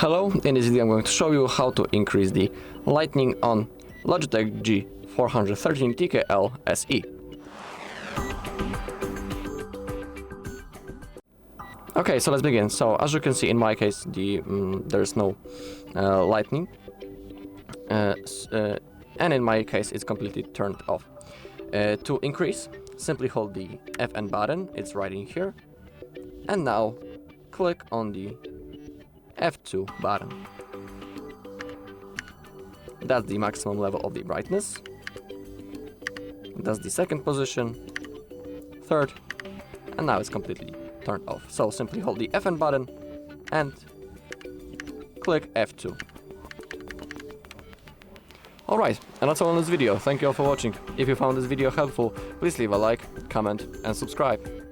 Hello, in this video I'm going to show you how to increase the lighting on Logitech G413 TKL SE. Okay, so let's begin. So as you can see, in my case, there's no lighting, and in my case it's completely turned off. To increase, simply hold the FN button, it's right in here, and now click on the F2 button. That's the maximum level of the brightness. That's the second position, third, and now it's completely turned off. So simply hold the FN button and click F2. Alright, and that's all in this video. Thank you all for watching. If you found this video helpful, please leave a like, comment and subscribe.